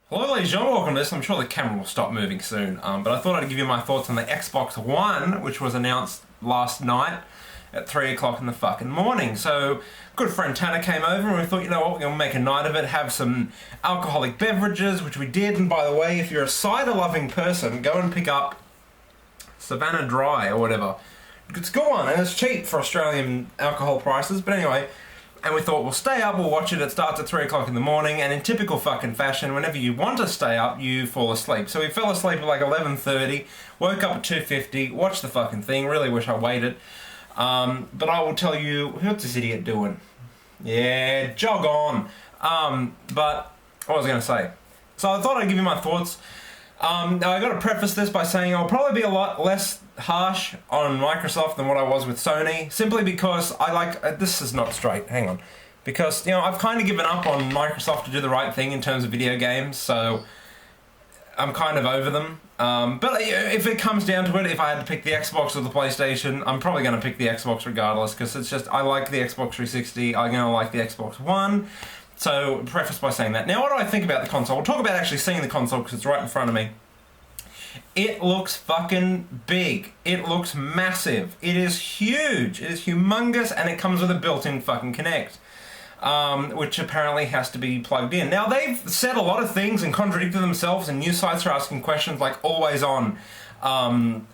Hello ladies and gentlemen, welcome to this. I'm sure the camera will stop moving soon, but I thought I'd give you my thoughts on the Xbox One, which was announced last night at 3 o'clock in the fucking morning. So, good friend Tanner came over and we thought, you know what, we're going to make a night of it, have some alcoholic beverages, which we did. And by the way, if you're a cider-loving person, go and pick up Savannah Dry or whatever. It's a good one, and it's cheap for Australian alcohol prices, but anyway. And we thought, we'll stay up, we'll watch it. It starts at 3 o'clock in the morning, and in typical fucking fashion, whenever you want to stay up, you fall asleep. So we fell asleep at like 11:30, woke up at 2:50, watched the fucking thing, really wish I waited. But I will tell you, what's this idiot doing? Yeah, jog on. But what was I going to say? So I thought I'd give you my thoughts. Now I got to preface this by saying I'll probably be a lot less harsh on Microsoft than what I was with Sony, simply because I like, this is not straight, hang on, because, you know, I've kind of given up on Microsoft to do the right thing in terms of video games, so I'm kind of over them. But if it comes down to it, if I had to pick the Xbox or the PlayStation, I'm probably going to pick the Xbox regardless, because it's just, I like the Xbox 360, I'm going to like the Xbox One. So, preface by saying that. Now, what do I think about the console? We'll talk about actually seeing the console because it's right in front of me. It looks fucking big. It looks massive. It is huge. It is humongous, and it comes with a built-in fucking Kinect, which apparently has to be plugged in. Now, they've said a lot of things and contradicted themselves, and news sites are asking questions like always on,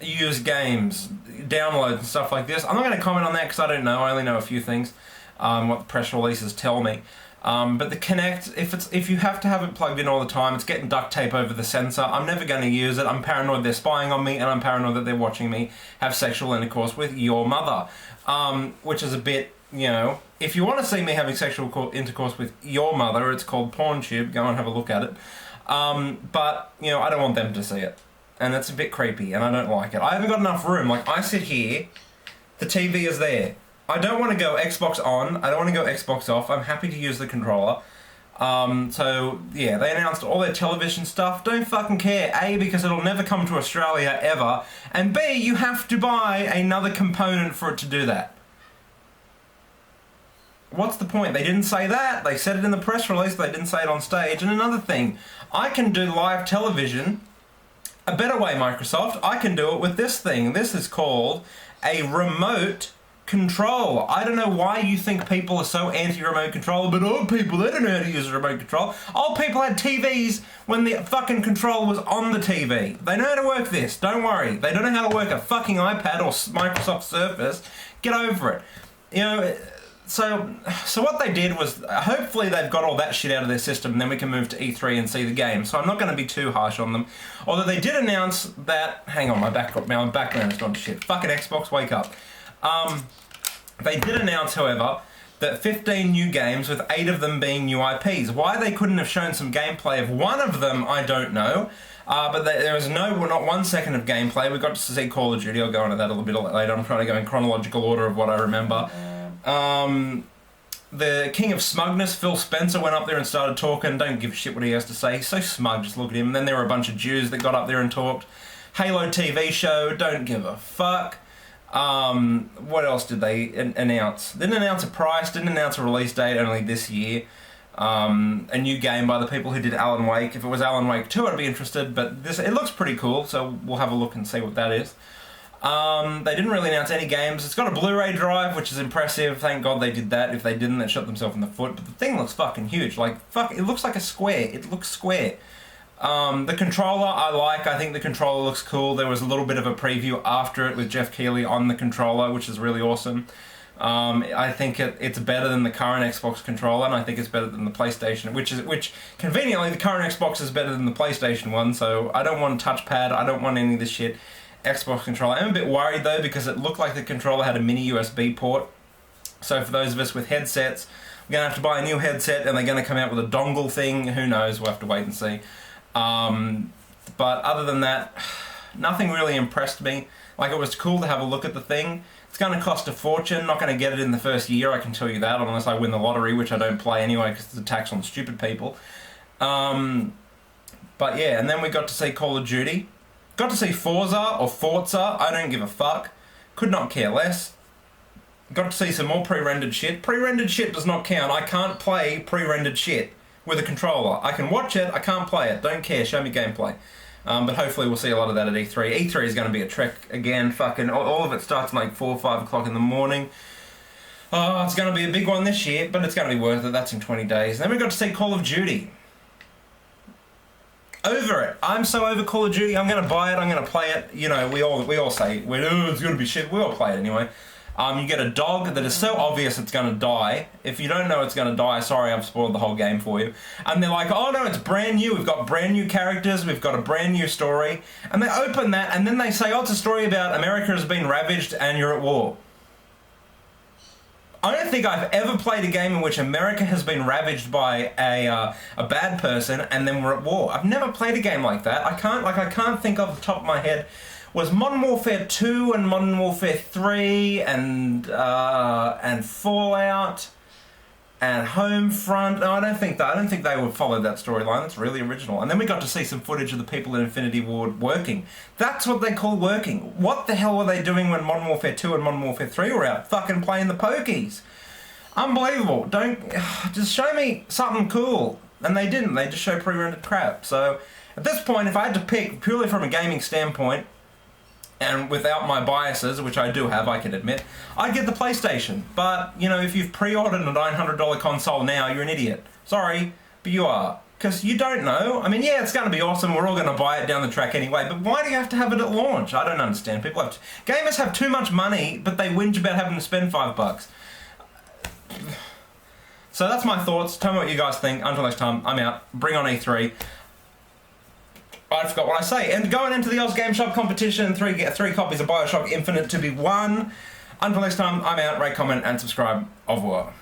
used games, downloads, and stuff like this. I'm not going to comment on that because I don't know. I only know a few things, what the press releases tell me. But the Kinect, if you have to have it plugged in all the time, it's getting duct tape over the sensor. I'm never going to use it. I'm paranoid they're spying on me, and I'm paranoid that they're watching me have sexual intercourse with your mother. Which is a bit, you know, if you want to see me having sexual intercourse with your mother, it's called PornTube. Go and have a look at it. But, you know, I don't want them to see it. And it's a bit creepy, and I don't like it. I haven't got enough room. Like, I sit here, the TV is there. I don't want to go Xbox on, I don't want to go Xbox off, I'm happy to use the controller. So, yeah, they announced all their television stuff, don't fucking care, A, because it'll never come to Australia ever, and B, you have to buy another component for it to do that. What's the point? They didn't say that, they said it in the press release, they didn't say it on stage. And another thing, I can do live television a better way, Microsoft. I can do it with this thing. This is called a remote control. I don't know why you think people are so anti-remote control, but old people, they don't know how to use a remote control. Old people had TVs when the fucking control was on the TV. They know how to work this, don't worry. They don't know how to work a fucking iPad or Microsoft Surface. Get over it. You know, so what they did was, hopefully they've got all that shit out of their system, and then we can move to E3 and see the game. So I'm not going to be too harsh on them. Although they did announce that, hang on, my background has gone to shit. Fucking Xbox, wake up. They did announce, however, that 15 new games, with 8 of them being new IPs. Why they couldn't have shown some gameplay of one of them, I don't know. But there was not 1 second of gameplay. We got to see Call of Duty. I'll go into that a little bit later. I'm trying to go in chronological order of what I remember. The King of Smugness, Phil Spencer, went up there and started talking. Don't give a shit what he has to say. He's so smug, just look at him. And then there were a bunch of Jews that got up there and talked. Halo TV show, don't give a fuck. What else did they announce? Didn't announce a price, didn't announce a release date, only this year. A new game by the people who did Alan Wake. If it was Alan Wake 2, I'd be interested, but it looks pretty cool, so we'll have a look and see what that is. They didn't really announce any games. It's got a Blu-ray drive, which is impressive. Thank God they did that. If they didn't, they shot themselves in the foot. But the thing looks fucking huge. Like, fuck, it looks like a square. It looks square. The controller I like. I think the controller looks cool. There was a little bit of a preview after it with Jeff Keighley on the controller, which is really awesome. I think it's better than the current Xbox controller, and I think it's better than the PlayStation, which conveniently the current Xbox is better than the PlayStation one, so I don't want a touchpad, I don't want any of this shit. Xbox controller. I'm a bit worried though, because it looked like the controller had a mini USB port. So for those of us with headsets, we're going to have to buy a new headset, and they're going to come out with a dongle thing. Who knows? We'll have to wait and see. But other than that, nothing really impressed me. Like, it was cool to have a look at the thing. It's going to cost a fortune. Not going to get it in the first year, I can tell you that, unless I win the lottery, which I don't play anyway because it's a tax on stupid people. But yeah, and then we got to see Call of Duty. Got to see Forza, or Forza, I don't give a fuck. Could not care less. Got to see some more pre-rendered shit. Pre-rendered shit does not count. I can't play pre-rendered shit. with a controller. I can watch it, I can't play it, don't care, show me gameplay. But hopefully we'll see a lot of that at E3. E3 is going to be a trek again, fucking, all of it starts at like 4 or 5 o'clock in the morning. Oh, it's going to be a big one this year, but it's going to be worth it. That's in 20 days. Then we got to see Call of Duty. Over it. I'm so over Call of Duty. I'm going to buy it. I'm going to play it. You know, we all say, oh, it's going to be shit. We all play it anyway. You get a dog that is so obvious it's going to die. If you don't know it's going to die, sorry, I've spoiled the whole game for you. And they're like, oh no, it's brand new. We've got brand new characters. We've got a brand new story. And they open that and then they say, oh, it's a story about America has been ravaged and you're at war. I don't think I've ever played a game in which America has been ravaged by a bad person and then we're at war. I've never played a game like that. I can't think off the top of my head. Was Modern Warfare 2 and Modern Warfare 3 and Fallout and Homefront? No, I don't think they would follow that storyline. That's really original. And then we got to see some footage of the people in Infinity Ward working. That's what they call working. What the hell were they doing when Modern Warfare 2 and Modern Warfare 3 were out? Fucking playing the pokies. Unbelievable. Just show me something cool. And they didn't. They just showed pre-rendered crap. So at this point, if I had to pick purely from a gaming standpoint, and without my biases, which I do have, I can admit, I'd get the PlayStation. But, you know, if you've pre-ordered a $900 console now, you're an idiot. Sorry, but you are. Because you don't know. I mean, yeah, it's going to be awesome. We're all going to buy it down the track anyway. But why do you have to have it at launch? I don't understand. Gamers have too much money, but they whinge about having to spend $5. So that's my thoughts. Tell me what you guys think. Until next time, I'm out. Bring on E3. I forgot what I say. And going into the OzGameShop Competition, get 3 copies of Bioshock Infinite to be won. Until next time, I'm out. Rate, comment, and subscribe. Au revoir.